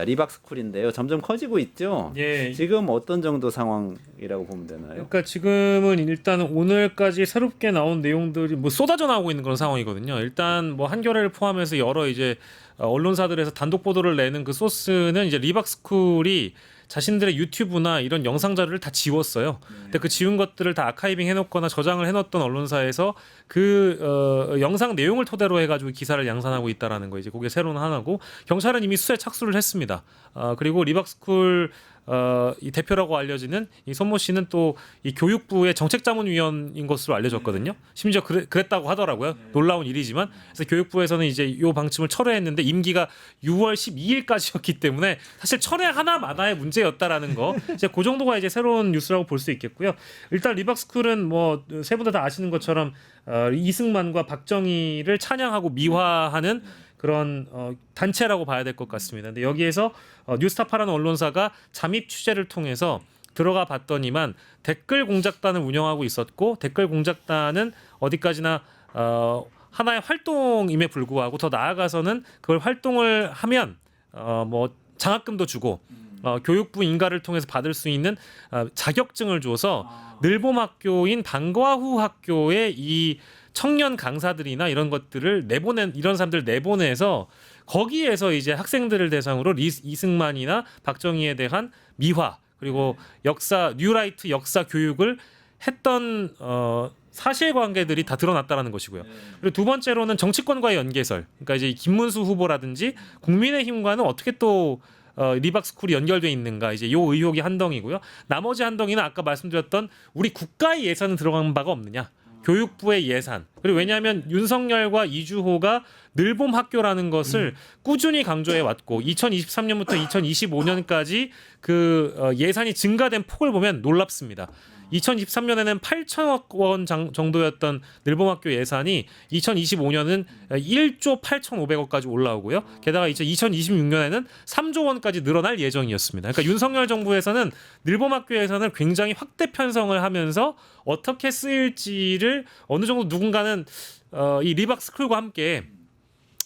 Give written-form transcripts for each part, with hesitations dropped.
리박스쿨인데요. 점점 커지고 있죠. 예. 지금 어떤 정도 상황이라고 보면 되나요? 그러니까 지금은 일단 오늘까지 새롭게 나온 내용들이 뭐 쏟아져 나오고 있는 그런 상황이거든요. 일단 뭐 한겨레를 포함해서 여러 이제 언론사들에서 단독 보도를 내는 그 소스는 이제 리박스쿨이 자신들의 유튜브나 이런 영상 자료를 다 지웠어요. 근데 그 지운 것들을 다 아카이빙 해놓거나 저장을 해놓던 언론사에서 그 영상 내용을 토대로 해가지고 기사를 양산하고 있다라는 거 이제 그게 새로운 하나고 경찰은 이미 수사에 착수를 했습니다. 그리고 리박스쿨 이 대표라고 알려지는 이 손모 씨는 또 이 교육부의 정책자문위원인 것으로 알려졌거든요. 심지어 그랬다고 하더라고요. 놀라운 일이지만 그래서 교육부에서는 이제 이 방침을 철회했는데 임기가 6월 12일까지였기 때문에 사실 철회 하나마나의 문제였다라는 거 이제 그 정도가 이제 새로운 뉴스라고 볼 수 있겠고요. 일단 리박스쿨은 뭐 세 분 다 아시는 것처럼 이승만과 박정희를 찬양하고 미화하는 그런 단체라고 봐야 될 것 같습니다. 근데 여기에서 뉴스타파라는 언론사가 잠입 취재를 통해서 들어가 봤더니만 댓글 공작단을 운영하고 있었고 댓글 공작단은 어디까지나 하나의 활동임에 불구하고 더 나아가서는 그걸 활동을 하면 뭐 장학금도 주고 교육부 인가를 통해서 받을 수 있는 자격증을 줘서 늘봄학교인 방과후 학교의 이 청년 강사들이나 이런 것들을 이런 사람들 내보내서 거기에서 이제 학생들을 대상으로 이승만이나 박정희에 대한 미화 그리고 역사 뉴라이트 역사 교육을 했던 사실관계들이 다 드러났다라는 것이고요. 그리고 두 번째로는 정치권과의 연계설. 그러니까 이제 김문수 후보라든지 국민의힘과는 어떻게 또 리박스쿨이 연결돼 있는가 이제 요 의혹이 한 덩이고요. 나머지 한 덩이는 아까 말씀드렸던 우리 국가의 예산은 들어간 바가 없느냐. 교육부의 예산. 그리고 왜냐하면 윤석열과 이주호가 늘봄 학교라는 것을 꾸준히 강조해 왔고 2023년부터 2025년까지 그 예산이 증가된 폭을 보면 놀랍습니다. 2023년에는 8천억 원 정도였던 늘봄학교 예산이 2025년은 1조 8,500억까지 올라오고요. 게다가 2026년에는 3조 원까지 늘어날 예정이었습니다. 그러니까 윤석열 정부에서는 늘봄학교 예산을 굉장히 확대 편성을 하면서 어떻게 쓰일지를 어느 정도 누군가는 이 리박스쿨과 함께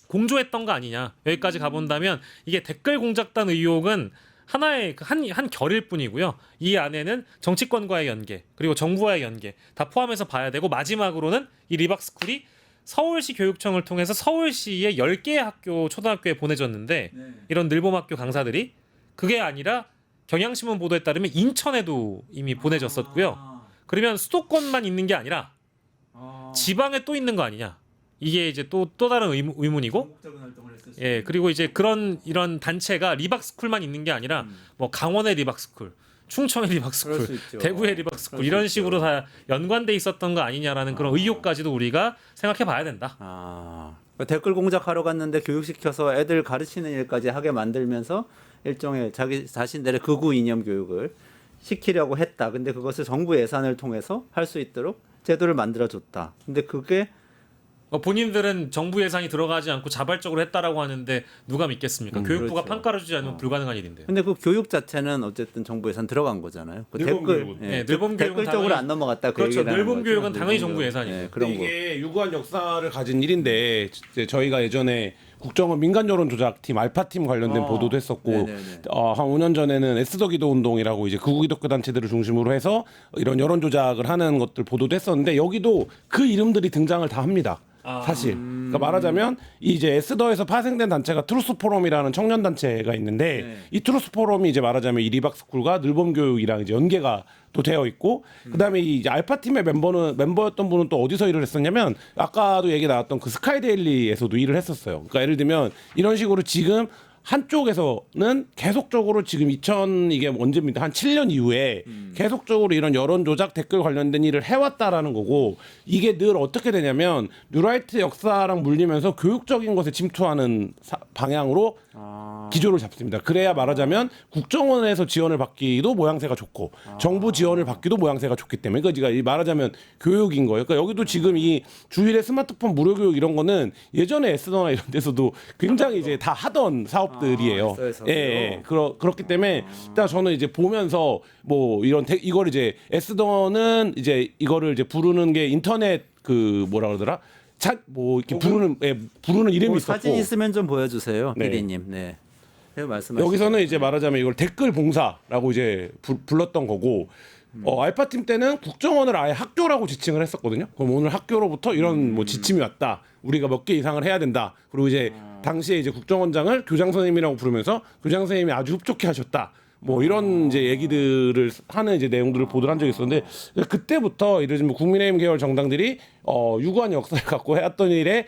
공조했던 거 아니냐. 여기까지 가본다면 이게 댓글 공작단 의혹은 하나의 한 결일 뿐이고요. 이 안에는 정치권과의 연계 그리고 정부와의 연계 다 포함해서 봐야 되고 마지막으로는 이 리박스쿨이 서울시 교육청을 통해서 서울시의 10개의 학교 초등학교에 보내졌는데 이런 늘봄학교 강사들이 그게 아니라 경향신문 보도에 따르면 인천에도 이미 보내졌었고요. 그러면 수도권만 있는 게 아니라 지방에 또 있는 거 아니냐. 이게 이제 또 다른 의문이고, 예 그리고 이제 이런 단체가 리박스쿨만 있는 게 아니라 뭐 강원의 리박스쿨, 충청의 리박스쿨, 대구의 리박스쿨 이런 식으로 다 연관돼 있었던 거 아니냐라는 그런 의혹까지도 우리가 생각해봐야 된다. 댓글 공작하러 갔는데 교육시켜서 애들 가르치는 일까지 하게 만들면서 일종의 자기 자신들의 극우 이념 교육을 시키려고 했다. 근데 그것을 정부 예산을 통해서 할 수 있도록 제도를 만들어줬다. 근데 그게 본인들은 정부 예산이 들어가지 않고 자발적으로 했다라고 하는데 누가 믿겠습니까? 교육부가 그렇죠. 판가르주지 않으면 불가능한 일인데. 근데 그 교육 자체는 어쨌든 정부 예산 들어간 거잖아요. 그 늘봄 교육은. 늘봄 댓글 쪽으로 안 넘어갔다. 그렇죠. 늘봄 교육은 당연히 정부 예산이죠. 네, 그런 거. 이게 유구한 역사를 가진 일인데 이제 저희가 예전에 국정원 민간 여론 조작팀 알파팀 관련된 보도도 했었고 한 5년 전에는 에스더 기도 운동이라고 이제 극우 기독교 단체들을 중심으로 해서 이런 여론 조작을 하는 것들 보도도 했었는데 여기도 그 이름들이 등장을 다 합니다. 사실 그러니까 말하자면 이제 에스더에서 파생된 단체가 트루스 포럼이라는 청년 단체가 있는데 이 트루스 포럼이 이제 말하자면 이 리박스쿨과 늘봄 교육이랑 이제 연계가 또 되어 있고 그다음에 이 알파 팀의 멤버였던 분은 또 어디서 일을 했었냐면 아까도 얘기 나왔던 그 스카이데일리에서도 일을 했었어요. 그러니까 예를 들면 이런 식으로 지금 한쪽에서는 계속적으로 지금 이게 언제입니다. 한 7년 이후에 계속적으로 이런 여론 조작 댓글 관련된 일을 해왔다라는 거고 이게 늘 어떻게 되냐면 뉴라이트 역사랑 물리면서 교육적인 것에 침투하는 방향으로 기조를 잡습니다. 그래야 말하자면 국정원에서 지원을 받기도 모양새가 좋고 정부 지원을 받기도 모양새가 좋기 때문에 그러니까 말하자면 교육인 거예요. 그러니까 여기도 지금 이 주일에 스마트폰 무료 교육 이런 거는 예전에 에스더나 이런 데서도 굉장히 이제 다 하던 사업들이에요. 그렇기 때문에 일단 저는 이제 보면서 뭐 이걸 이제 에스더는 이제 이거를 이제 부르는 게 인터넷 그 뭐라 그러더라? 뭐 이렇게 부르는 이름이 있었고 사진 있으면 좀 보여주세요, 네. 피디님. 네. 말씀하시죠. 여기서는 이제 말하자면 이걸 댓글 봉사라고 이제 불렀던 거고 알파 팀 때는 국정원을 아예 학교라고 지칭을 했었거든요. 그럼 오늘 학교로부터 이런 뭐 지침이 왔다. 우리가 몇 개 이상을 해야 된다. 그리고 이제 당시에 이제 국정원장을 교장 선생님이라고 부르면서 교장 선생님이 아주 흡족해 하셨다. 뭐 이런 이제 얘기들을 하는 이제 내용들을 보도를 한 적이 있었는데 그때부터 이르면 국민의힘 계열 정당들이 유구한 역사를 갖고 해왔던 일에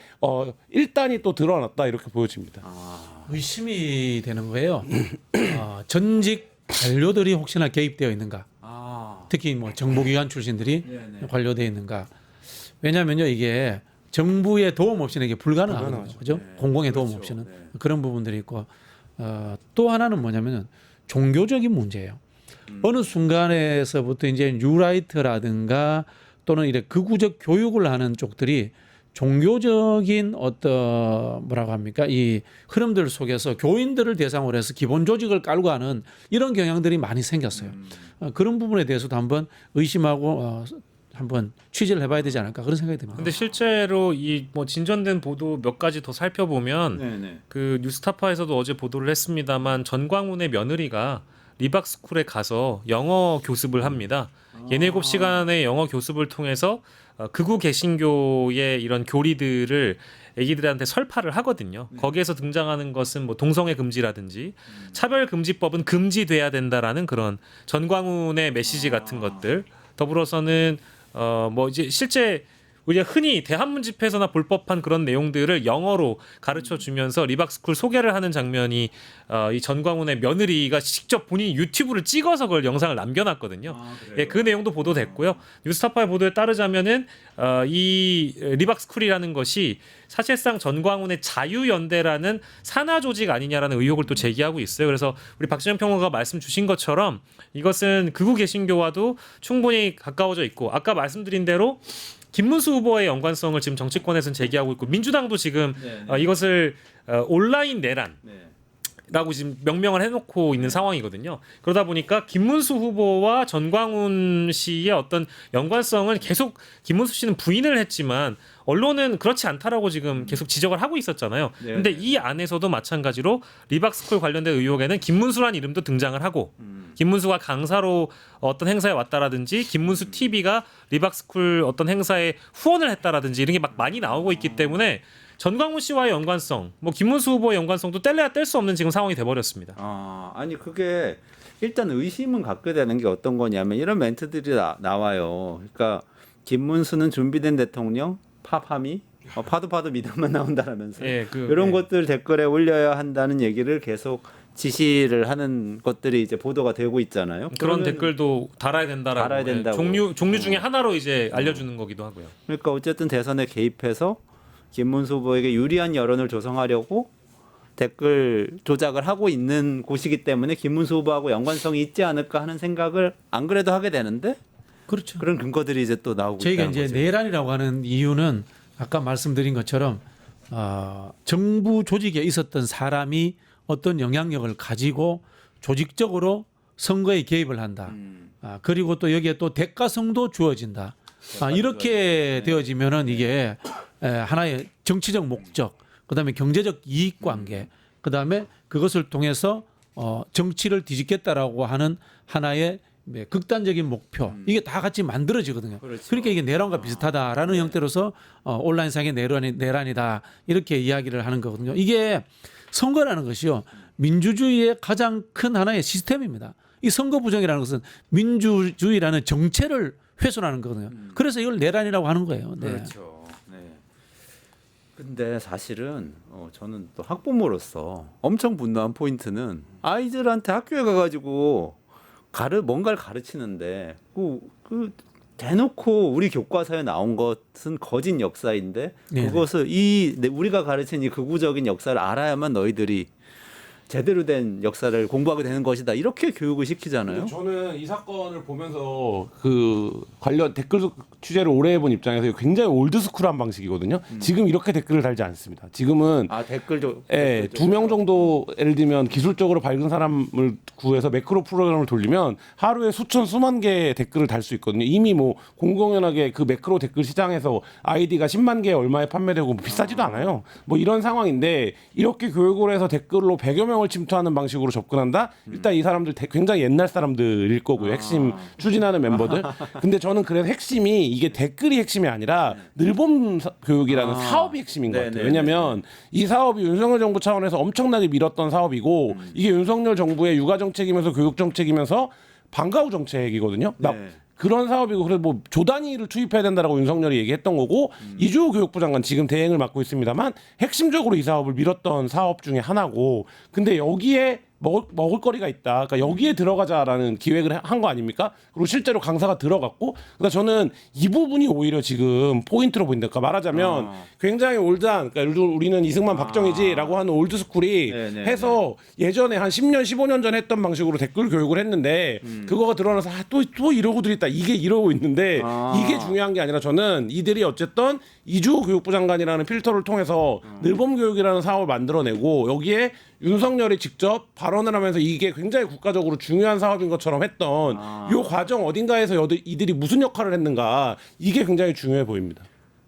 일단이 또 드러났다 이렇게 보여집니다. 의심이 되는 거예요. 전직 관료들이 혹시나 개입되어 있는가? 특히 뭐 정보기관 출신들이 관료되어 있는가? 왜냐하면요 이게 정부의 도움 없이는 이게 불가능하거든요. 그죠? 공공의 도움 없이는 그런 부분들이 있고 또 하나는 뭐냐면은 종교적인 문제예요. 어느 순간에서부터 이제 뉴라이트라든가 또는 이래 극우적 교육을 하는 쪽들이 종교적인 어떤 뭐라고 합니까? 이 흐름들 속에서 교인들을 대상으로 해서 기본 조직을 깔고 하는 이런 경향들이 많이 생겼어요. 그런 부분에 대해서도 한번 의심하고 한번 취재를 해봐야 되지 않을까 그런 생각이 듭니다. 근데 실제로 이 뭐 진전된 보도 몇 가지 더 살펴보면 그 뉴스타파에서도 어제 보도를 했습니다만 전광훈의 며느리가 리박스쿨에 가서 영어 교습을 합니다. 7시간의 영어 교습을 통해서 극우 개신교의 이런 교리들을 애기들한테 설파를 하거든요. 거기에서 등장하는 것은 뭐 동성애 금지라든지 차별 금지법은 금지돼야 된다라는 그런 전광훈의 메시지 같은 것들. 더불어서는 뭐 이제 실제 우리가 흔히 대한문 집회에서나 볼 법한 그런 내용들을 영어로 가르쳐 주면서 리박스쿨 소개를 하는 장면이 이 전광훈의 며느리가 직접 본인이 유튜브를 찍어서 그걸 영상을 남겨놨거든요. 예, 그 내용도 보도됐고요. 뉴스타파의 보도에 따르자면은 이 리박스쿨이라는 것이 사실상 전광훈의 자유연대라는 산하 조직 아니냐라는 의혹을 또 제기하고 있어요. 그래서 우리 박진영 평론가가 말씀 주신 것처럼 이것은 극우 개신교와도 충분히 가까워져 있고 아까 말씀드린 대로 김문수 후보의 연관성을 지금 정치권에서는 제기하고 있고 민주당도 지금 이것을 온라인 내란라고 지금 명명을 해놓고 있는 상황이거든요. 그러다 보니까 김문수 후보와 전광훈 씨의 어떤 연관성을 계속 김문수 씨는 부인을 했지만 언론은 그렇지 않다라고 지금 계속 지적을 하고 있었잖아요. 근데 이 안에서도 마찬가지로 리박스쿨 관련된 의혹에는 김문수란 이름도 등장을 하고 김문수가 강사로 어떤 행사에 왔다라든지 김문수 TV가 리박스쿨 어떤 행사에 후원을 했다라든지 이런 게 막 많이 나오고 있기 때문에 전광훈 씨와의 연관성, 뭐 김문수 후보의 연관성도 뗄래야 뗄 수 없는 지금 상황이 돼버렸습니다. 아니 그게 일단 의심은 갖게 되는 게 어떤 거냐면 이런 멘트들이 나와요. 그러니까 김문수는 준비된 대통령, 파파미, 파도 미담만 나온다라면서 이런 것들 댓글에 올려야 한다는 얘기를 계속 지시를 하는 것들이 이제 보도가 되고 있잖아요. 그런 댓글도 달아야 된다라고. 종류 중에 하나로 이제 알려주는 거기도 하고요. 그러니까 어쨌든 대선에 개입해서 김문수 후보에게 유리한 여론을 조성하려고 댓글 조작을 하고 있는 곳이기 때문에 김문수 후보하고 연관성이 있지 않을까 하는 생각을 안 그래도 하게 되는데 그렇죠. 그런 근거들이 이제 또 나오고 저희가 있다는 이제 거죠. 내란이라고 하는 이유는 아까 말씀드린 것처럼 정부 조직에 있었던 사람이 어떤 영향력을 가지고 조직적으로 선거에 개입을 한다. 그리고 또 여기에 또 대가성도 주어진다. 이렇게 되어지면은 이게 하나의 정치적 목적, 그다음에 경제적 이익 관계, 그다음에 그것을 통해서 정치를 뒤집겠다라고 하는 하나의 극단적인 목표 이게 다 같이 만들어지거든요. 그러니까 이게 내란과 비슷하다라는 형태로서 온라인상의 내란이다 이렇게 이야기를 하는 거거든요. 이게 선거라는 것이요 민주주의의 가장 큰 하나의 시스템입니다. 이 선거 부정이라는 것은 민주주의라는 정체를 훼손하는 거거든요. 그래서 이걸 내란이라고 하는 거예요. 네. 그렇죠. 네. 근데 사실은 저는 또 학부모로서 엄청 분노한 포인트는 아이들한테 학교에 가가지고 뭔가를 가르치는데 그 대놓고 우리 교과서에 나온 것은 거짓 역사인데 그것을 우리가 가르친 이 극우적인 역사를 알아야만 너희들이 제대로 된 역사를 공부하게 되는 것이다. 이렇게 교육을 시키잖아요. 저는 이 사건을 보면서 그 관련 댓글 취재를 오래 해본 입장에서 굉장히 올드스쿨한 방식이거든요. 지금 이렇게 댓글을 달지 않습니다. 지금은 댓글도 2명 정도 예를 들면 기술적으로 밝은 사람을 구해서 매크로 프로그램을 돌리면 하루에 수만 개의 댓글을 달 수 있거든요. 이미 뭐 공공연하게 그 매크로 댓글 시장에서 아이디가 10만 개 얼마에 판매되고 비싸지도 않아요. 뭐 이런 상황인데 이렇게 교육을 해서 댓글로 100여 명 국가명을 침투하는 방식으로 접근한다. 일단 이 사람들 굉장히 옛날 사람들일 거고요. 핵심 추진하는 멤버들. 근데 저는 그래서 핵심이 이게 댓글이 핵심이 아니라 늘봄 교육이라는 사업이 핵심인 것 같아요. 왜냐하면 이 사업이 윤석열 정부 차원에서 엄청나게 밀었던 사업이고 이게 윤석열 정부의 육아 정책이면서 교육 정책이면서 방과 후 정책이거든요. 네. 그런 사업이고 그래서 뭐 조단위를 투입해야 된다라고 윤석열이 얘기했던 거고 이주호 교육부 장관 지금 대행을 맡고 있습니다만 핵심적으로 이 사업을 밀었던 사업 중에 하나고 근데 여기에 먹을 거리가 있다. 그러니까 여기에 들어가자라는 기획을 한 거 아닙니까? 그리고 실제로 강사가 들어갔고, 그러니까 저는 이 부분이 오히려 지금 포인트로 보인다. 그러니까 말하자면 굉장히 올드한, 그러니까 우리는 이승만 박정희지라고 하는 올드 스쿨이 네네. 해서 예전에 한 10년, 15년 전에 했던 방식으로 댓글 교육을 했는데 그거가 드러나서 또 이러고들 있다. 이게 이러고 있는데 이게 중요한 게 아니라 저는 이들이 어쨌든 이주호 교육부 장관이라는 필터를 통해서 늘봄 교육이라는 사업을 만들어내고 여기에 윤석열이 직접 발언을 하면서 이게 굉장히 국가적으로 중요한 사업인 것처럼 했던 이 과정 어딘가에서 이들이 무슨 역할을 했는가 이게 굉장히 중요해 보입니다.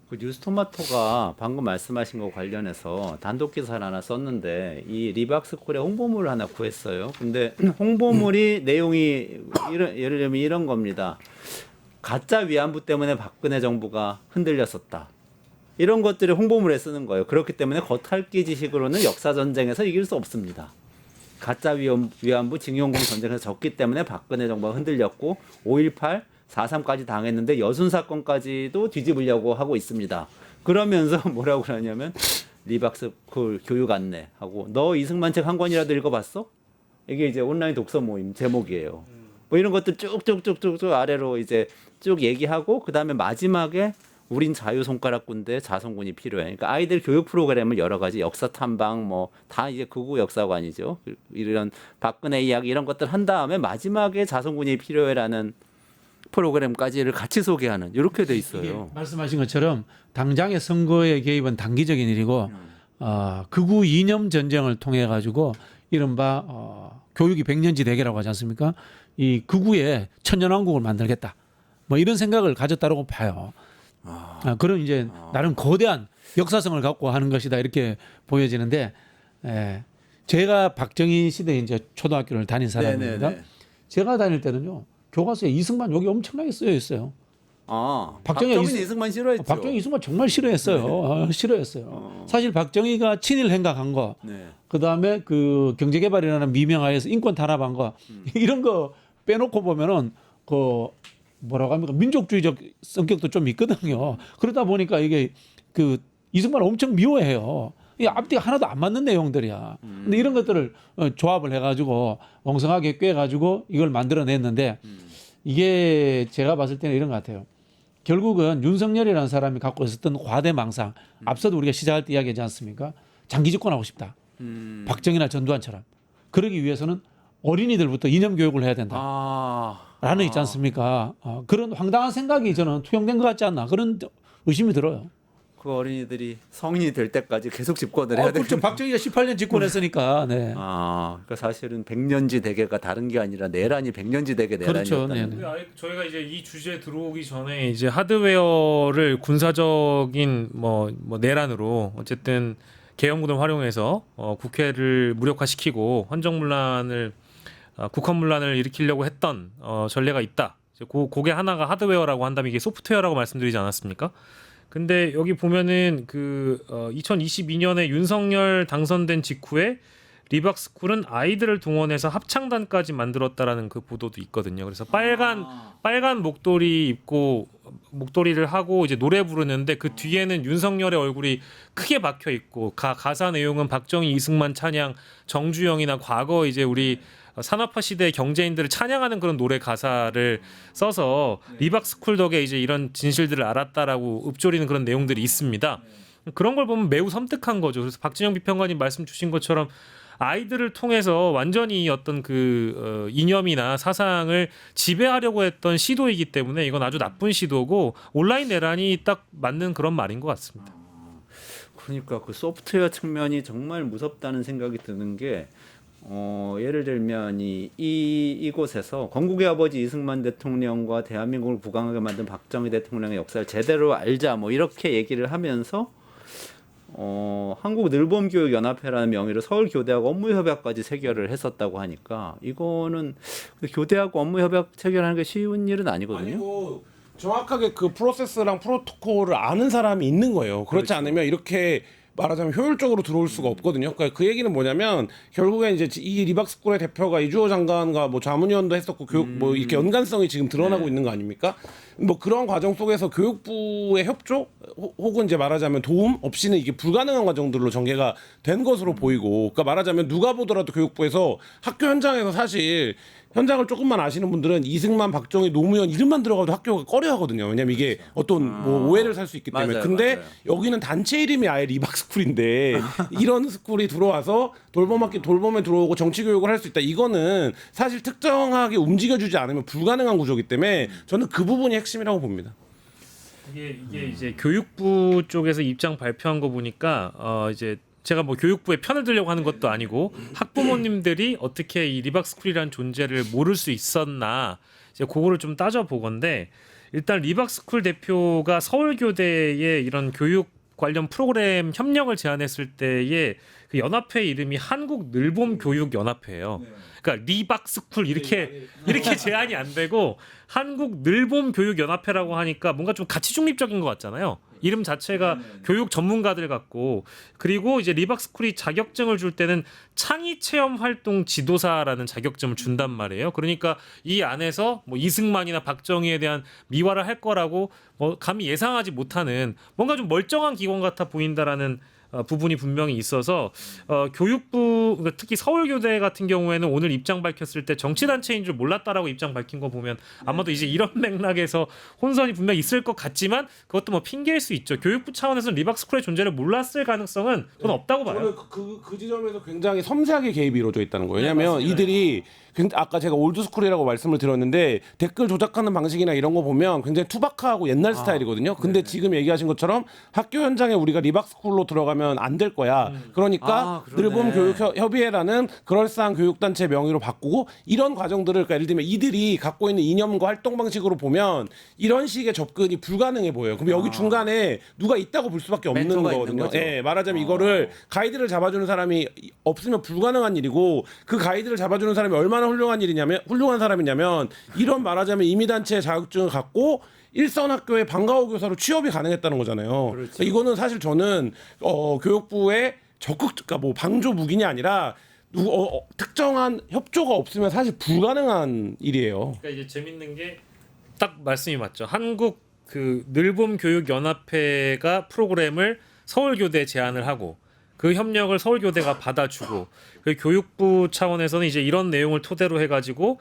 그 뉴스토마토가 방금 말씀하신 거 관련해서 단독 기사를 하나 썼는데 이 리박스쿨의 홍보물을 하나 구했어요. 근데 홍보물이 내용이 예를 들면 이런 겁니다. 가짜 위안부 때문에 박근혜 정부가 흔들렸었다. 이런 것들을 홍보물에 쓰는 거예요. 그렇기 때문에 겉핥기지식으로는 역사 전쟁에서 이길 수 없습니다. 가짜 위안부 징용공 전쟁에서 졌기 때문에 박근혜 정부가 흔들렸고 5.18, 4.3까지 당했는데 여순 사건까지도 뒤집으려고 하고 있습니다. 그러면서 뭐라고 그러냐면 리박스쿨 교육 안내하고 너 이승만 책 한 권이라도 읽어봤어? 이게 이제 온라인 독서 모임 제목이에요. 뭐 이런 것들 쭉쭉쭉쭉 아래로 이제 쭉 얘기하고 그 다음에 마지막에 우린 자유 손가락군대 자성군이 필요해. 그러니까 아이들 교육 프로그램을 여러 가지 역사 탐방 뭐 다 이제 극우 역사관이죠. 이런 박근혜 이야기 이런 것들 한 다음에 마지막에 자성군이 필요해라는 프로그램까지를 같이 소개하는 이렇게 돼 있어요. 이게 말씀하신 것처럼 당장의 선거에 개입은 단기적인 일이고 극우 이념 전쟁을 통해 가지고 이른바 교육이 백년지 대계라고 하지 않습니까? 이 극우의 천년왕국을 만들겠다. 뭐 이런 생각을 가졌다고 봐요. 그런 이제 나름 거대한 역사성을 갖고 하는 것이다 이렇게 보여지는데 제가 박정희 시대에 이제 초등학교를 다닌 사람입니다. 네네네. 제가 다닐 때는요 교과서에 이승만 욕이 엄청나게 쓰여 있어요. 박정희 이승만 싫어했죠. 박정희 이승만 정말 싫어했어요. 싫어했어요. 사실 박정희가 친일 행각한 거, 네. 그 다음에 그 경제개발이라는 미명하에서 인권 탄압한 거 이런 거 빼놓고 보면은 그 뭐라고 합니까 민족주의적 성격도 좀 있거든요. 그러다 보니까 이게 그 이승만을 엄청 미워해요. 이 앞뒤가 하나도 안 맞는 내용들이야. 근데 이런 것들을 조합을 해가지고 엉성하게 꿰가지고 이걸 만들어냈는데 이게 제가 봤을 때는 이런 것 같아요. 결국은 윤석열이라는 사람이 갖고 있었던 과대망상, 앞서도 우리가 시작할 때 이야기하지 않습니까? 장기 집권하고 싶다. 박정희나 전두환처럼. 그러기 위해서는 어린이들부터 이념 교육을 해야 된다. 라는 있지 않습니까? 그런 황당한 생각이 저는 투영된 것 같지 않나 그런 의심이 들어요. 그 어린이들이 성인이 될 때까지 계속 집권을 해야 되겠죠. 그렇죠. 박정희가 18년 집권했으니까. 네. 그러니까 사실은 백년지 대계가 다른 게 아니라 내란이 백년지 대계 그렇죠. 내란이었다는. 근데 저희가 이제 이 주제에 들어오기 전에 이제 하드웨어를 군사적인 뭐 내란으로 어쨌든 계엄군을 활용해서 국회를 무력화시키고 헌정문란을 국헌문란을 일으키려고 했던 전례가 있다. 그게 하나가 하드웨어라고 한다면 이게 소프트웨어라고 말씀드리지 않았습니까? 근데 여기 보면은 그 2022년에 윤석열 당선된 직후에 리박스쿨은 아이들을 동원해서 합창단까지 만들었다라는 그 보도도 있거든요. 그래서 빨간 목도리 입고 목도리를 하고 이제 노래 부르는데 그 뒤에는 윤석열의 얼굴이 크게 박혀 있고 가사 내용은 박정희, 이승만 찬양, 정주영이나 과거 이제 우리 산업화 시대의 경제인들을 찬양하는 그런 노래 가사를 써서 리박스쿨 덕에 이제 이런 진실들을 알았다라고 읊조리는 그런 내용들이 있습니다. 그런 걸 보면 매우 섬뜩한 거죠. 그래서 박진영 비평가님 말씀 주신 것처럼 아이들을 통해서 완전히 어떤 그 이념이나 사상을 지배하려고 했던 시도이기 때문에 이건 아주 나쁜 시도고 온라인 내란이 딱 맞는 그런 말인 것 같습니다. 그러니까 그 소프트웨어 측면이 정말 무섭다는 생각이 드는 게 예를 들면 이곳에서 건국의 아버지 이승만 대통령과 대한민국을 부강하게 만든 박정희 대통령의 역사를 제대로 알자 뭐 이렇게 얘기를 하면서 한국 늘봄교육연합회라는 명의로 서울교대하고 업무협약까지 체결을 했었다고 하니까 이거는 교대하고 업무협약 체결하는 게 쉬운 일은 아니거든요. 아니고 정확하게 그 프로세스랑 프로토콜을 아는 사람이 있는 거예요. 그렇지 않으면 이렇게 말하자면 효율적으로 들어올 수가 없거든요. 그러니까 그 얘기는 뭐냐면 결국엔 이제 이 리박스쿨의 대표가 이주호 장관과 뭐 자문위원도 했었고 교육 뭐 이렇게 연관성이 지금 드러나고 있는 거 아닙니까? 뭐 그런 과정 속에서 교육부의 협조 혹은 이제 말하자면 도움 없이는 이게 불가능한 과정들로 전개가 된 것으로 보이고, 그러니까 말하자면 누가 보더라도 교육부에서 학교 현장에서 사실 현장을 조금만 아시는 분들은 이승만, 박정희, 노무현 이름만 들어가도 학교가 꺼려하거든요. 왜냐면 이게 어떤 뭐 오해를 살 수 있기 때문에. 맞아요, 근데 맞아요. 여기는 단체 이름이 아예 리박스쿨인데 이런 스쿨이 들어와서 돌봄에 들어오고 정치 교육을 할 수 있다. 이거는 사실 특정하게 움직여주지 않으면 불가능한 구조이기 때문에 저는 그 부분이 핵심이라고 봅니다. 이게 이제 교육부 쪽에서 입장 발표한 거 보니까 이제 제가 뭐 교육부의 편을 들려고 하는 것도 아니고 학부모님들이 어떻게 이 리박스쿨이라는 존재를 모를 수 있었나 이제 그거를 좀 따져 보건데, 일단 리박스쿨 대표가 서울교대의 이런 교육 관련 프로그램 협력을 제안했을 때의 그 연합회 이름이 한국늘봄교육연합회예요. 그러니까 리박스쿨 이렇게 제안이 안 되고 한국늘봄교육연합회라고 하니까 뭔가 좀 가치 중립적인 것 같잖아요. 이름 자체가 교육 전문가들 같고, 그리고 이제 리박스쿨이 자격증을 줄 때는 창의 체험 활동 지도사라는 자격증을 준단 말이에요. 그러니까 이 안에서 뭐 이승만이나 박정희에 대한 미화를 할 거라고 뭐 감히 예상하지 못하는 뭔가 좀 멀쩡한 기관 같아 보인다라는 부분이 분명히 있어서 교육부, 그러니까 특히 서울교대 같은 경우에는 오늘 입장 밝혔을 때 정치단체인 줄 몰랐다라고 입장 밝힌 거 보면 아마도 이제 이런 맥락에서 혼선이 분명히 있을 것 같지만 그것도 뭐 핑계일 수 있죠. 교육부 차원에서는 리박스쿨의 존재를 몰랐을 가능성은 저는 없다고 봐요. 저는 그 지점에서 굉장히 섬세하게 개입이 이루어져 있다는 거예요. 왜냐하면 이들이 아까 제가 올드스쿨이라고 말씀을 드렸는데 댓글 조작하는 방식이나 이런 거 보면 굉장히 투박하고 옛날 스타일이거든요. 근데 지금 얘기하신 것처럼 학교 현장에 우리가 리박스쿨로 들어가면 안 될 거야. 그러니까 그러네. 늘봄교육협의회라는 그럴싸한 교육단체 명의로 바꾸고 이런 과정들을, 그러니까 예를 들면 이들이 갖고 있는 이념과 활동 방식으로 보면 이런 식의 접근이 불가능해 보여요. 그럼 여기 중간에 누가 있다고 볼 수밖에 없는 멘토가 있는 거거든요. 거죠. 예, 말하자면 이거를 가이드를 잡아주는 사람이 없으면 불가능한 일이고, 그 가이드를 잡아주는 사람이 얼마나 훌륭한 사람이냐면 이런 말하자면 임의단체의 자격증을 갖고 일선 학교의 방과후 교사로 취업이 가능했다는 거잖아요. 그러니까 이거는 사실 저는 교육부의 적극, 그러니까 뭐 방조 무기이 아니라 특정한 협조가 없으면 사실 불가능한 일이에요. 그러니까 이제 재밌는 게 딱 말씀이 맞죠. 한국 그 늘봄교육연합회가 프로그램을 서울교대에 제안을 하고 그 협력을 서울교대가 받아주고, 그 교육부 차원에서는 이제 이런 내용을 토대로 해가지고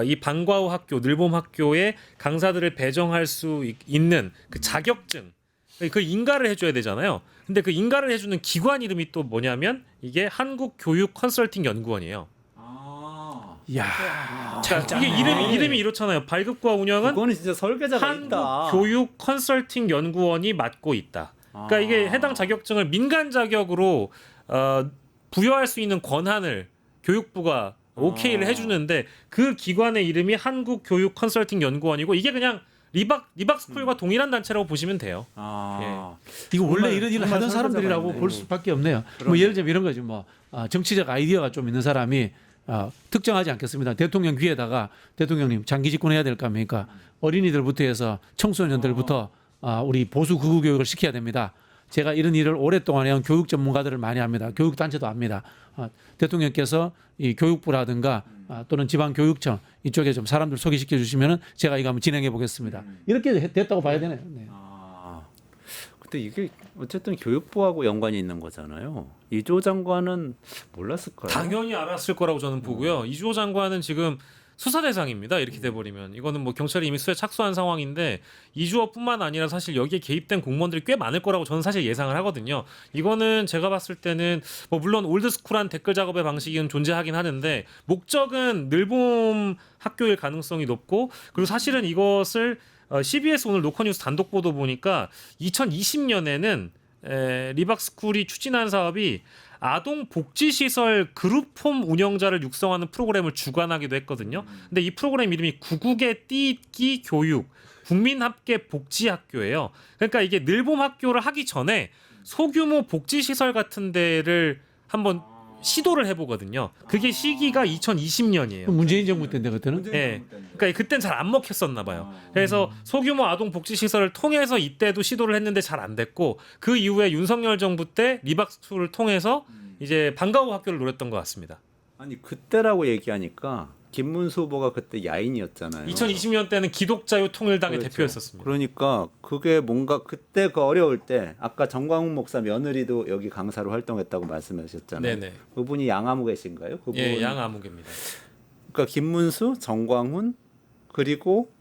이 방과후 학교, 늘봄학교의 강사들을 배정할 수 있는 그 자격증, 그 인가를 해줘야 되잖아요. 근데 그 인가를 해주는 기관 이름이 또 뭐냐면 이게 한국교육컨설팅연구원이에요. 야, 그러니까 이게 이름이 이렇잖아요. 발급과 운영은 그거는 진짜 설계자가 있다. 한국교육컨설팅연구원이 맡고 있다. 그러니까 이게 해당 자격증을 민간 자격으로 부여할 수 있는 권한을 교육부가 오케이를 해주는데 그 기관의 이름이 한국교육컨설팅연구원이고 이게 그냥 리박스쿨과 동일한 단체라고 보시면 돼요. 이거 원래 정말- 이런 일을 정말 하던 사람들이라고 설계자가 볼 있네. 수밖에 없네요. 뭐 예를 들면 이런 거죠. 뭐 정치적 아이디어가 좀 있는 사람이 특정하지 않겠습니다. 대통령 귀에다가 대통령님 장기 집권해야 될 거 아닙니까? 어린이들부터 해서 청소년들부터 우리 보수 극우 교육을 시켜야 됩니다. 제가 이런 일을 오랫동안 해온 교육 전문가들을 많이 합니다. 교육 단체도 합니다. 대통령께서 이 교육부라든가 또는 지방교육청 이쪽에 좀 사람들 소개시켜 주시면은 제가 이거 한번 진행해 보겠습니다. 이렇게 됐다고 봐야 되네요. 네. 근데 이게 어쨌든 교육부하고 연관이 있는 거잖아요. 이조 장관은 몰랐을까요? 당연히 알았을 거라고 저는 보고요. 이주호 장관은 지금 수사 대상입니다. 이렇게 돼버리면 이거는 뭐 경찰이 이미 수사에 착수한 상황인데 이주호뿐만 아니라 사실 여기에 개입된 공무원들이 꽤 많을 거라고 저는 사실 예상을 하거든요. 이거는 제가 봤을 때는 뭐 물론 올드스쿨한 댓글 작업의 방식은 존재하긴 하는데 목적은 늘봄 학교일 가능성이 높고, 그리고 사실은 이것을 CBS 오늘 노컷뉴스 단독 보도 보니까 2020년에는 리박스쿨이 추진한 사업이 아동 복지시설 그룹홈 운영자를 육성하는 프로그램을 주관하기도 했거든요. 근데 이 프로그램 이름이 구국의 띠기 교육 국민합계 복지학교예요. 그러니까 이게 늘봄 학교를 하기 전에 소규모 복지 시설 같은 데를 한번 시도를 해보거든요. 그게 시기가 2020년이에요. 문재인 정부 때인데 그때는 예. 그러니까 그땐 잘 안 먹혔었나 봐요. 그래서 소규모 아동 복지 시설을 통해서 이때도 시도를 했는데 잘 안 됐고 그 이후에 윤석열 정부 때 리박스쿨을 통해서 이제 방과 후 학교를 노렸던 것 같습니다. 아니 그때라고 얘기하니까 김문수 후보가 그때 야인이었잖아요. 2020년 때는 기독자유통일당의 그렇죠. 대표였었습니다. 그러니까 그게 뭔가 그때 그 어려울 때 아까 정광훈 목사 며느리도 여기 강사로 활동했다고 말씀하셨잖아요. 네네. 그분이 양아무 계신가요? 그분. 예, 양아무개입니다. 그러니까 김문수, 정광훈 그리고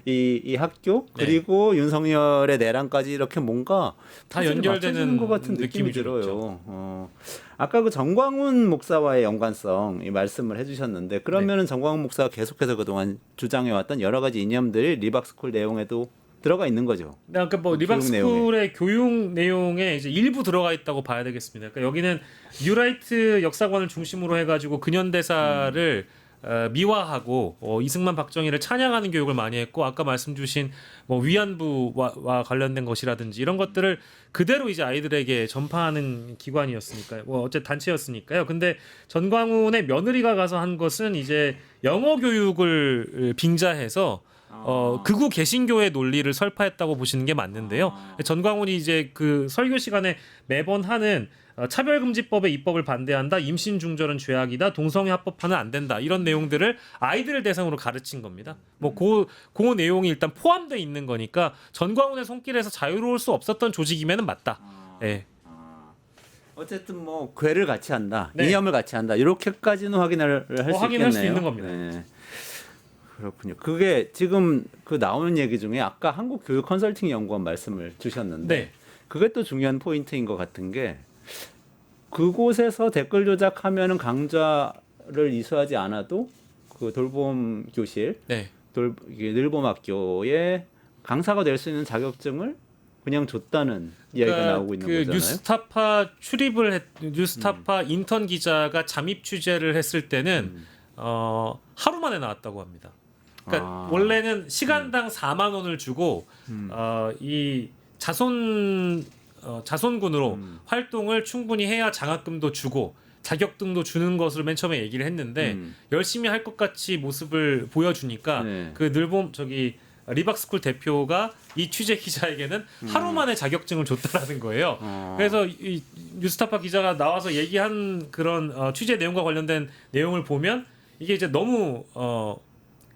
이 학교 네. 그리고 윤석열의 내란까지 이렇게 뭔가 다 퍼즐이 연결되는 맞춰지는 것 같은 느낌이 들어요. 아까 그 정광훈 목사와의 연관성 이 말씀을 해주셨는데 그러면은 정광훈 목사가 계속해서 그동안 주장해왔던 여러 가지 이념들이 리박스쿨 내용에도 들어가 있는 거죠. 그러니까 뭐 교육 리박스쿨의 교육 내용에 이제 일부 들어가 있다고 봐야 되겠습니다. 그러니까 여기는 뉴라이트 역사관을 중심으로 해가지고 근현대사를 미화하고 이승만 박정희를 찬양하는 교육을 많이 했고 아까 말씀 주신 뭐 위안부와 관련된 것이라든지 이런 것들을 그대로 이제 아이들에게 전파하는 기관이었으니까요. 뭐 어쨌든 단체였으니까요. 근데 전광훈의 며느리가 가서 한 것은 이제 영어 교육을 빙자해서 극우 개신교의 논리를 설파했다고 보시는 게 맞는데요. 전광훈이 이제 그 설교 시간에 매번 하는 차별금지법의 입법을 반대한다. 임신 중절은 죄악이다. 동성애 합법화는 안 된다. 이런 내용들을 아이들을 대상으로 가르친 겁니다. 뭐 그 내용이 일단 포함되어 있는 거니까 전광훈의 손길에서 자유로울 수 없었던 조직이면은 맞다. 예. 어쨌든 뭐 궤를 같이 한다, 네. 이념을 같이 한다 이렇게까지는 확인을 할 수 있겠네요. 확인할 수 있는 겁니다. 네. 그렇군요. 그게 지금 그 나오는 얘기 중에 아까 한국교육컨설팅연구원 말씀을 주셨는데 네. 그게 또 중요한 포인트인 것 같은 게 그곳에서 댓글 조작하면은 강좌를 이수하지 않아도 그 돌봄 교실, 네. 이게 늘봄학교에 강사가 될 수 있는 자격증을 그냥 줬다는 이야기가 나오고 있는 거잖아요. 뉴스타파 뉴스타파 인턴 기자가 잠입 취재를 했을 때는 하루 만에 나왔다고 합니다. 그러니까 원래는 시간당 4만 원을 주고 이 자손군으로 활동을 충분히 해야 장학금도 주고 자격증도 주는 것으로 맨 처음에 얘기를 했는데 열심히 할 것 같이 모습을 보여주니까 네. 그 늘봄 리박스쿨 대표가 이 취재 기자에게는 하루 만에 자격증을 줬다라는 거예요. 그래서 이 뉴스타파 기자가 나와서 얘기한 그런 취재 내용과 관련된 내용을 보면 이게 이제 너무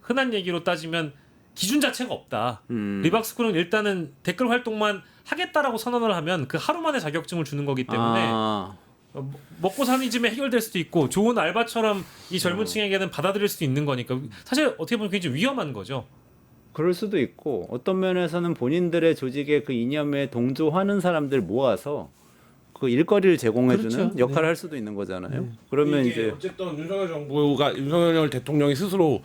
흔한 얘기로 따지면 기준 자체가 없다. 리박스쿨은 일단은 댓글 활동만 하겠다라고 선언을 하면 그 하루 만에 자격증을 주는 거기 때문에 먹고 사는 집에 해결될 수도 있고 좋은 알바처럼 이 젊은 층에게는 받아들일 수도 있는 거니까 사실 어떻게 보면 굉장히 위험한 거죠. 그럴 수도 있고 어떤 면에서는 본인들의 조직의 그 이념에 동조하는 사람들 모아서 그 일거리를 제공해주는 그렇죠. 역할을 할 수도 있는 거잖아요. 그러면 이게 이제 어쨌든 윤석열 대통령이 스스로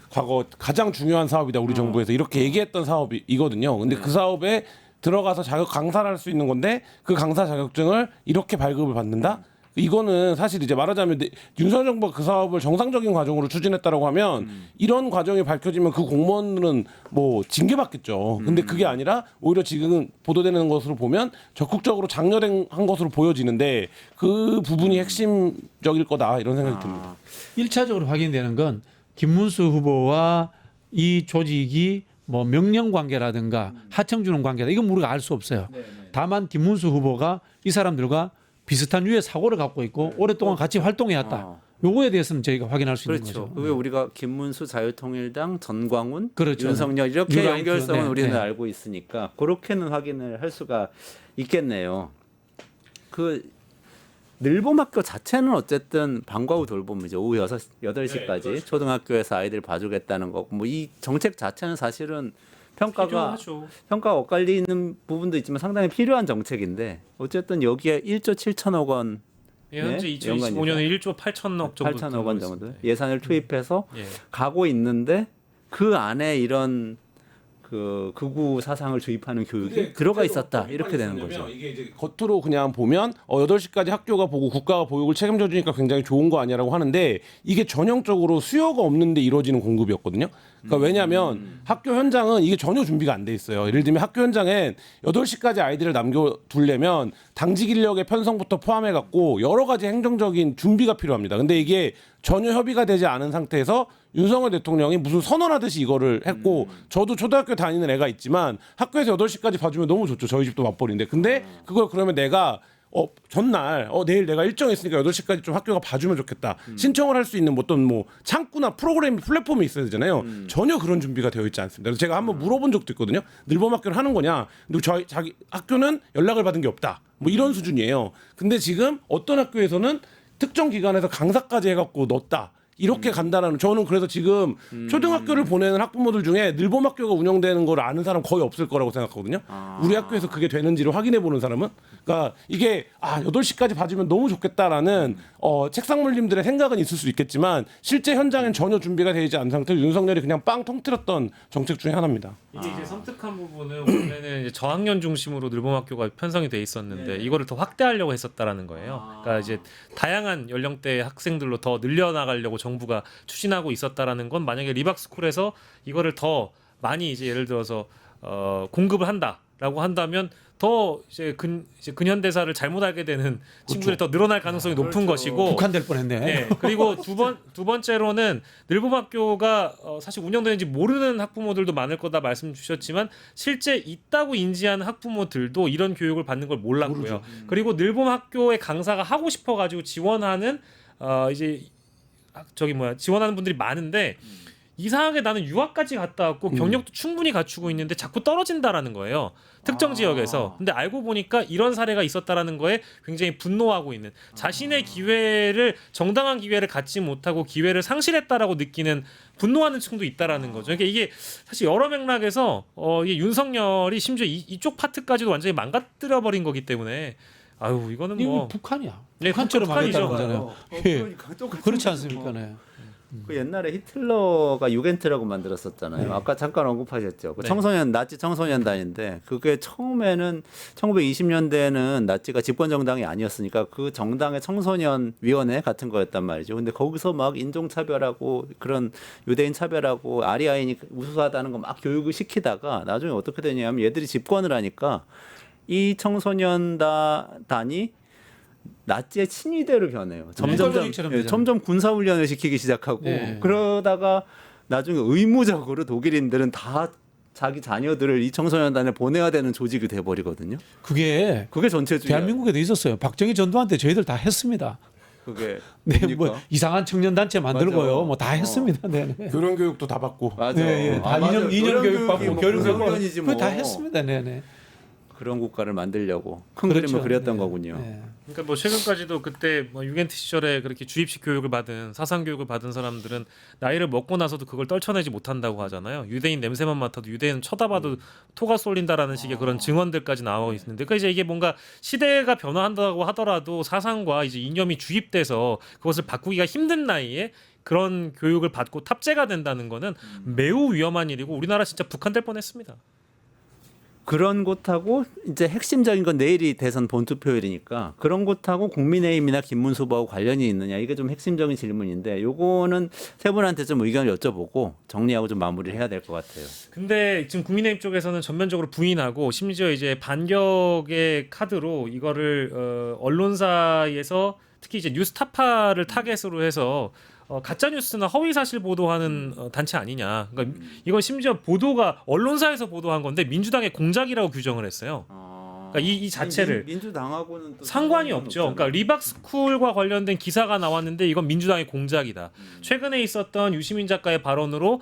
과거 가장 중요한 사업이다 우리 정부에서 이렇게 얘기했던 사업이거든요. 근데 그 사업에 들어가서 강사를 할 수 있는 건데 그 강사 자격증을 이렇게 발급을 받는다? 이거는 사실 이제 말하자면 윤석열 정부가 그 사업을 정상적인 과정으로 추진했다라고 하면 이런 과정이 밝혀지면 그 공무원들은 뭐 징계받겠죠. 근데 그게 아니라 오히려 지금 보도되는 것으로 보면 적극적으로 장려한 것으로 보여지는데 그 부분이 핵심적일 거다 이런 생각이 듭니다. 1차적으로 확인되는 건 김문수 후보와 이 조직이 뭐 명령 관계라든가 하청 주는 관계다. 이건 우리가 알 수 없어요. 다만 김문수 후보가 이 사람들과 비슷한 유의 사고를 갖고 있고 오랫동안 같이 활동해왔다. 요거에 대해서는 저희가 확인할 수 있는 그렇죠. 거죠. 그게 우리가 김문수 자유통일당, 전광훈, 그렇죠. 윤석열 이렇게 뉴라이트, 연결성은 네, 우리는 네. 알고 있으니까 그렇게는 확인을 할 수가 있겠네요. 그 늘봄학교 자체는 어쨌든 방과 후 돌봄이죠. 오후 8시까지 그렇죠. 초등학교에서 아이들 봐주겠다는 거고 뭐 이 정책 자체는 사실은 필요하죠. 평가가 엇갈리는 부분도 있지만 상당히 필요한 정책인데 어쨌든 여기에 1조 7천억 원 예, 현재 네, 2025년에 1조 8천억 정도 8천억 원 정도 있습니다. 예산을 투입해서 예. 가고 있는데 그 안에 이런 그 극우 사상을 주입하는 교육이 들어가 있었다 이렇게 되는 거죠. 이게 이제 겉으로 그냥 보면 8시까지 학교가 보고 국가가 보육을 책임져 주니까 굉장히 좋은 거 아니야라고 하는데 이게 전형적으로 수요가 없는데 이루어지는 공급이었거든요. 그러니까 왜냐하면 학교 현장은 이게 전혀 준비가 안 돼 있어요. 예를 들면 학교 현장엔 8시까지 아이들을 남겨두려면 당직 인력의 편성부터 포함해 갖고 여러 가지 행정적인 준비가 필요합니다. 근데 이게 전혀 협의가 되지 않은 상태에서 윤석열 대통령이 무슨 선언하듯이 이거를 했고 저도 초등학교 다니는 애가 있지만 학교에서 8시까지 봐주면 너무 좋죠. 저희 집도 맞벌이인데. 근데 그걸 그러면 내가 전날 내일 내가 일정 있으니까 8시까지 좀 학교가 봐주면 좋겠다. 신청을 할 수 있는 어떤 뭐 창구나 프로그램 플랫폼이 있어야 되잖아요. 전혀 그런 준비가 되어 있지 않습니다. 그래서 제가 한번 물어본 적도 있거든요. 늘봄학교를 하는 거냐? 근데 자기 학교는 연락을 받은 게 없다. 뭐 이런 수준이에요. 근데 지금 어떤 학교에서는 특정 기관에서 강사까지 해갖고 넣었다. 이렇게 간다라는 저는 그래서 지금 초등학교를 보내는 학부모들 중에 늘봄학교가 운영되는 걸 아는 사람 거의 없을 거라고 생각하거든요. 우리 학교에서 그게 되는지를 확인해 보는 사람은 그러니까 이게 8시까지 봐주면 너무 좋겠다라는 책상 물림들의 생각은 있을 수 있겠지만 실제 현장엔 전혀 준비가 되지 않은 상태로 윤석열이 그냥 빵 통틀었던 정책 중에 하나입니다. 이게 이제 섬뜩한 부분은 원래는 이제 저학년 중심으로 늘봄학교가 편성이 돼 있었는데 이거를 더 확대하려고 했었다라는 거예요. 그러니까 이제 다양한 연령대 학생들로 더 늘려나가려고 정부가 추진하고 있었다라는 건 만약에 리박스쿨에서 이거를 더 많이 이제 예를 들어서 공급을 한다라고 한다면 더 이제 근현대사를 잘못 알게 되는 친구들이 더 늘어날 가능성이 높은 것이고 북한될 뻔했네. 네, 그리고 두 번째로는 늘봄학교가 사실 운영되는지 모르는 학부모들도 많을 거다 말씀 주셨지만 실제 있다고 인지하는 학부모들도 이런 교육을 받는 걸 몰랐고요. 그리고 늘봄학교의 강사가 하고 싶어 가지고 지원하는 이제 지원하는 분들이 많은데 이상하게 나는 유학까지 갔다 왔고 경력도 충분히 갖추고 있는데 자꾸 떨어진다라는 거예요. 특정 지역에서. 근데 알고 보니까 이런 사례가 있었다라는 거에 굉장히 분노하고 있는 자신의 기회를 정당한 기회를 갖지 못하고 기회를 상실했다라고 느끼는 분노하는 층도 있다라는 거죠. 그러니까 이게 사실 여러 맥락에서 이게 윤석열이 심지어 이쪽 파트까지도 완전히 망가뜨려 버린 거기 때문에 아유 이거는 이거 뭐 북한이야. 네, 북한처럼 북한이죠. 하겠다는 거잖아요. 그러니까 똑같은 그렇지 거죠. 않습니까? 네. 그 옛날에 히틀러가 유겐트라고 만들었었잖아요. 아까 잠깐 언급하셨죠. 그 청소년 나치 청소년단인데 그게 처음에는 1920년대에는 나치가 집권 정당이 아니었으니까 그 정당의 청소년 위원회 같은 거였단 말이죠. 근데 거기서 막 인종 차별하고 그런 유대인 차별하고 아리아인이 우수하다는 거 막 교육을 시키다가 나중에 어떻게 되냐면 얘들이 집권을 하니까 이 청소년단이 나치의 친위대로 변해요. 점점 군사훈련을 시키기 시작하고 그러다가 나중에 의무적으로 독일인들은 다 자기 자녀들을 이 청소년단에 보내야 되는 조직이 돼버리거든요. 그게 전체주의. 대한민국에도 있었어요. 박정희 전두환 때 저희들 다 했습니다. 그게 네, 뭐 이상한 청년 단체 만들고요. 맞아. 뭐 다 했습니다. 네. 교련 교육도 다 받고. 맞아. 네, 다 2년 교육 받고 교육 훈련이지 그거 다 뭐. 했습니다. 네, 네. 그런 국가를 만들려고 큰 그렇죠. 그림을 그렸던 네. 거군요. 네. 그러니까 뭐 최근까지도 그때 뭐 유겐트 시절에 그렇게 주입식 교육을 받은 사상 교육을 받은 사람들은 나이를 먹고 나서도 그걸 떨쳐내지 못한다고 하잖아요. 유대인 냄새만 맡아도 유대인 쳐다봐도 토가 쏠린다라는 식의 그런 증언들까지 나오고 있는데 그러니까 이제 이게 뭔가 시대가 변화한다고 하더라도 사상과 이제 이념이 주입돼서 그것을 바꾸기가 힘든 나이에 그런 교육을 받고 탑재가 된다는 거는 매우 위험한 일이고 우리나라 진짜 북한 될 뻔했습니다. 그런 곳하고 이제 핵심적인 건 내일이 대선 본투표일이니까 그런 곳하고 국민의힘이나 김문수 후보하고 관련이 있느냐 이게 좀 핵심적인 질문인데 요거는 세 분한테 좀 의견을 여쭤보고 정리하고 좀 마무리를 해야 될 것 같아요. 근데 지금 국민의힘 쪽에서는 전면적으로 부인하고 심지어 이제 반격의 카드로 이거를 언론사에서 특히 이제 뉴스타파를 타겟으로 해서 가짜 뉴스나 허위 사실 보도하는 단체 아니냐. 그러니까 이건 심지어 보도가 언론사에서 보도한 건데 민주당의 공작이라고 규정을 했어요. 그러니까 이 자체를 민주당하고는 또 상관이 없죠. 그러니까 리박스쿨과 관련된 기사가 나왔는데 이건 민주당의 공작이다. 최근에 있었던 유시민 작가의 발언으로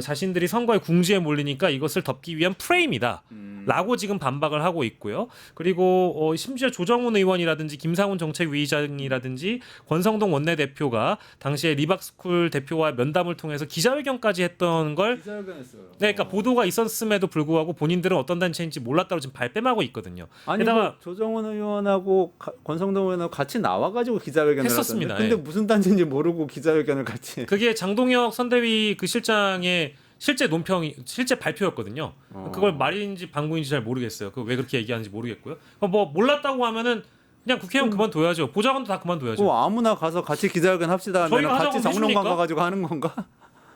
자신들이 선거에 궁지에 몰리니까 이것을 덮기 위한 프레임이다. 라고 지금 반박을 하고 있고요. 그리고 심지어 조정훈 의원이라든지 김상훈 정책위의장이라든지 권성동 원내대표가 당시에 리박스쿨 대표와 면담을 통해서 기자회견까지 했던 걸 기자회견했어요. 네, 그러니까 보도가 있었음에도 불구하고 본인들은 어떤 단체인지 몰랐다고 지금 발뺌하고 있거든요. 아니 게다가 뭐 조정훈 의원하고 권성동 의원하고 같이 나와가지고 기자회견을 했었습니다. 하던데 근데 예. 무슨 단체인지 모르고 기자회견을 같이 그게 장동혁 선대위 그 실장의 실제 논평이 실제 발표였거든요. 그걸 말인지 방구인지 잘 모르겠어요. 그 왜 그렇게 얘기하는지 모르겠고요. 뭐 몰랐다고 하면은 그냥 국회의원 그만둬야죠. 보좌관도 다 그만둬야죠. 뭐 아무나 가서 같이 기자회견 합시다 하면 저희가 같이 하자고 정론관 해주니까? 가가지고 하는 건가?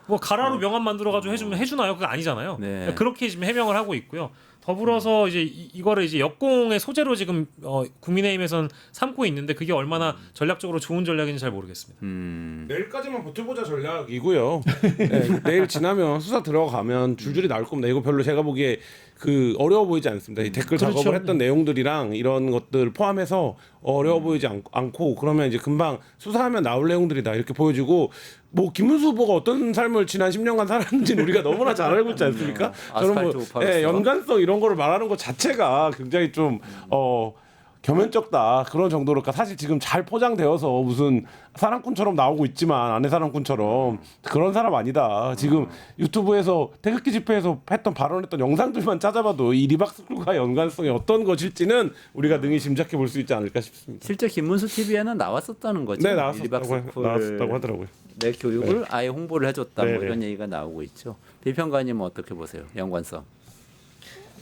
뭐 가라로 명함 만들어가지고 해주면 해주나요? 그거 아니잖아요. 네. 그러니까 그렇게 지금 해명을 하고 있고요. 더불어서 이제 이거를 이제 역공의 소재로 지금 국민의힘에선 삼고 있는데 그게 얼마나 전략적으로 좋은 전략인지 잘 모르겠습니다. 내일까지만 버텨보자 전략이고요. 네, 내일 지나면 수사 들어가면 줄줄이 나올 겁니다. 이거 별로 제가 보기에 그 어려워 보이지 않습니다. 이 댓글 그렇죠. 작업을 했던 내용들이랑 이런 것들 포함해서 어려워 보이지 않고 그러면 이제 금방 수사하면 나올 내용들이다 이렇게 보여지고 뭐 김문수 후보가 어떤 삶을 지난 10년간 살았는지는 우리가 너무나 잘 알고 있지 않습니까? 저는 아스팔트 뭐 우파로서. 연관성 이런 거를 말하는 것 자체가 굉장히 좀 겸연쩍다 그런 정도로까 사실 지금 잘 포장되어서 무슨 사랑꾼처럼 나오고 있지만 아내 사랑꾼처럼 그런 사람 아니다. 지금 유튜브에서 태극기 집회에서 했던 발언했던 영상들만 찾아봐도 이 리박스쿨과 연관성이 어떤 것일지는 우리가 능히 짐작해 볼 수 있지 않을까 싶습니다. 실제 김문수 TV에는 나왔었다는 거죠. 네, 나왔었다고 리박스쿨 하더라고요. 내 교육을 네. 아예 홍보를 해줬다 네, 뭐 네. 이런 얘기가 나오고 있죠. 비평가님은 어떻게 보세요? 연관성.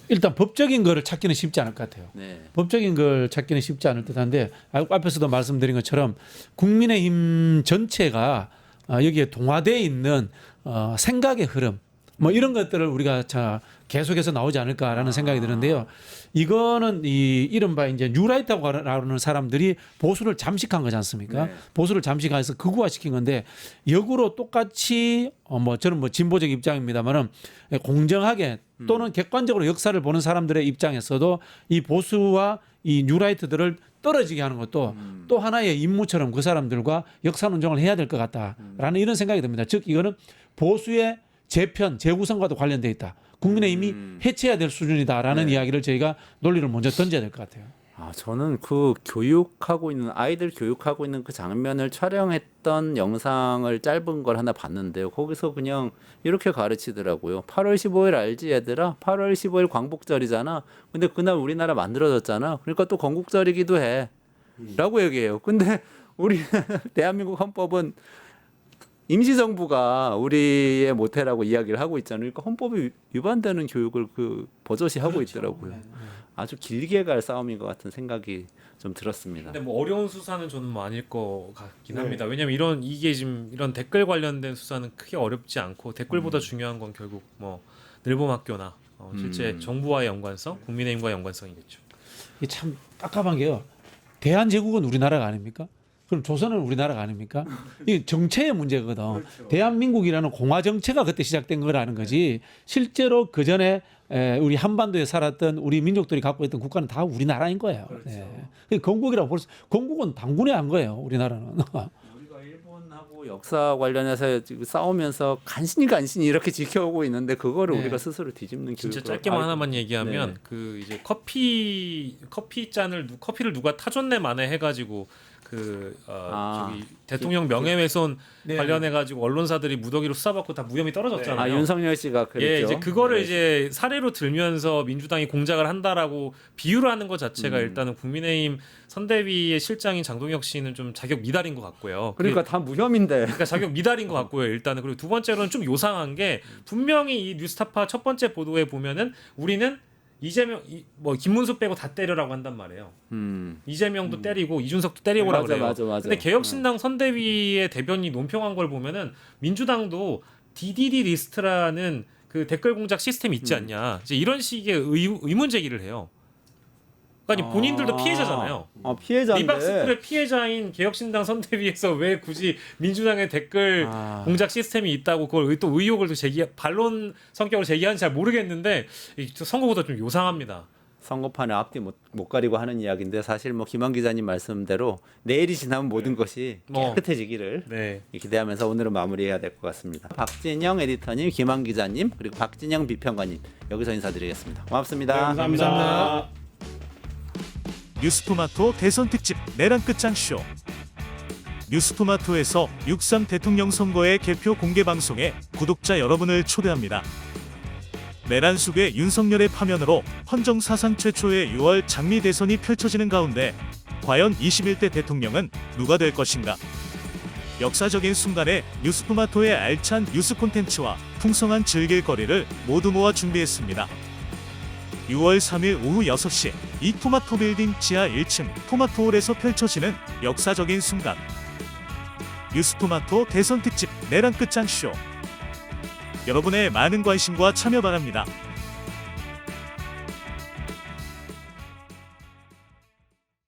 일단 법적인 거를 찾기는 쉽지 않을 것 같아요. 네. 법적인 걸 찾기는 쉽지 않을 듯한데 앞에서도 말씀드린 것처럼 국민의힘 전체가 여기에 동화되어 있는 생각의 흐름 뭐 이런 것들을 우리가 계속해서 나오지 않을까라는 생각이 드는데요. 이거는 이 이른바 이제 뉴라이트라고 하는 사람들이 보수를 잠식한 거지 않습니까? 네. 보수를 잠식해서 극우화시킨 건데 역으로 똑같이 뭐 저는 뭐 진보적 입장입니다만은 공정하게 또는 객관적으로 역사를 보는 사람들의 입장에서도 이 보수와 이 뉴라이트들을 떨어지게 하는 것도 또 하나의 임무처럼 그 사람들과 역사 논쟁을 해야 될 것 같다라는 이런 생각이 듭니다. 즉 이거는 보수의 재편, 재구성과도 관련돼 있다. 국민의힘이 해체해야 될 수준이다라는 네. 이야기를 저희가 논리를 먼저 던져야 될 것 같아요. 저는 그 교육하고 있는 아이들 교육하고 있는 그 장면을 촬영했던 영상을 짧은 걸 하나 봤는데요. 거기서 그냥 이렇게 가르치더라고요. 8월 15일 알지 얘들아? 8월 15일 광복절이잖아. 근데 그날 우리나라 만들어졌잖아. 그러니까 또 건국절이기도 해. 라고 얘기해요. 근데 우리 대한민국 헌법은 임시정부가 우리의 모태라고 이야기를 하고 있잖아요. 그러니까 헌법에 위반되는 교육을 그 버젓이 하고 있더라고요. 아주 길게 갈 싸움인 것 같은 생각이 좀 들었습니다. 근데 뭐 어려운 수사는 저는 뭐 아닐 것 같긴 네. 합니다. 왜냐면 이게 지금 이런 댓글 관련된 수사는 크게 어렵지 않고 댓글보다 중요한 건 결국 뭐 늘봄학교나 실제 정부와의 연관성, 국민의힘과의 연관성이겠죠. 이게 참 깝깝한 게요. 대한제국은 우리나라가 아닙니까? 그럼 조선은 우리나라가 아닙니까? 이게 정체의 문제거든. 그렇죠. 대한민국이라는 공화 정체가 그때 시작된 거라는 거지. 실제로 그 전에 우리 한반도에 살았던 우리 민족들이 갖고 있던 국가는 다 우리나라인 거예요. 그렇죠. 네. 건국이라고 볼 수. 건국은 당군에 한 거예요. 우리나라는. 우리가 일본하고 역사 관련해서 지금 싸우면서 간신히 이렇게 지켜오고 있는데 그거를 네. 우리가 스스로 뒤집는 진짜 교육으로 짧게만 알고 하나만 얘기하면 네. 그 이제 커피를 누가 타줬네 만에 해가지고 저기 대통령 명예훼손 네. 관련해가지고 언론사들이 무더기로 수사받고 다 무혐의 떨어졌잖아요. 윤석열 씨가 그랬죠. 예, 이제 그거를 이제 사례로 들면서 민주당이 공작을 한다라고 비유를 하는 것 자체가 일단은 국민의힘 선대위의 실장인 장동혁 씨는 좀 자격 미달인 것 같고요. 그러니까 다 무혐의인데. 그러니까 자격 미달인 것 같고요. 일단은 그리고 두 번째로는 좀 요상한 게 분명히 이 뉴스타파 첫 번째 보도에 보면은 우리는 이재명 뭐 김문수 빼고 다 때려라고 한단 말이에요. 이재명도 때리고 이준석도 때리고라고 그래요. 맞아. 근데 개혁신당 선대위의 대변이 논평한 걸 보면은 민주당도 DDD 리스트라는 그 댓글 공작 시스템이 있지 않냐. 이제 이런 식의 의문 제기를 해요. 그러니까 본인들도 피해자잖아요. 피해자인데. 리박스쿨의 피해자인 개혁신당 선대위에서 왜 굳이 민주당의 댓글 공작 시스템이 있다고 그걸 또 의혹을 반론 성격으로 제기하는지 잘 모르겠는데 선거보다 좀 요상합니다. 선거판에 앞뒤 못 가리고 하는 이야기인데 사실 뭐 김한 기자님 말씀대로 내일이 지나면 모든 것이 깨끗해지기를 네. 기대하면서 오늘은 마무리해야 될 것 같습니다. 박진영 에디터님, 김한 기자님, 그리고 박진영 비평가님 여기서 인사드리겠습니다. 고맙습니다. 네, 감사합니다. 뉴스토마토 대선 특집 내란 끝장쇼. 뉴스토마토에서 6.3 대통령 선거의 개표 공개 방송에 구독자 여러분을 초대합니다. 내란 속의 윤석열의 파면으로 헌정 사상 최초의 6월 장미 대선이 펼쳐지는 가운데 과연 21대 대통령은 누가 될 것인가? 역사적인 순간에 뉴스토마토의 알찬 뉴스 콘텐츠와 풍성한 즐길 거리를 모두 모아 준비했습니다. 6월 3일 오후 6시 이 토마토 빌딩 지하 1층 토마토홀에서 펼쳐지는 역사적인 순간. 뉴스토마토 대선 특집 내란 끝장쇼. 여러분의 많은 관심과 참여 바랍니다.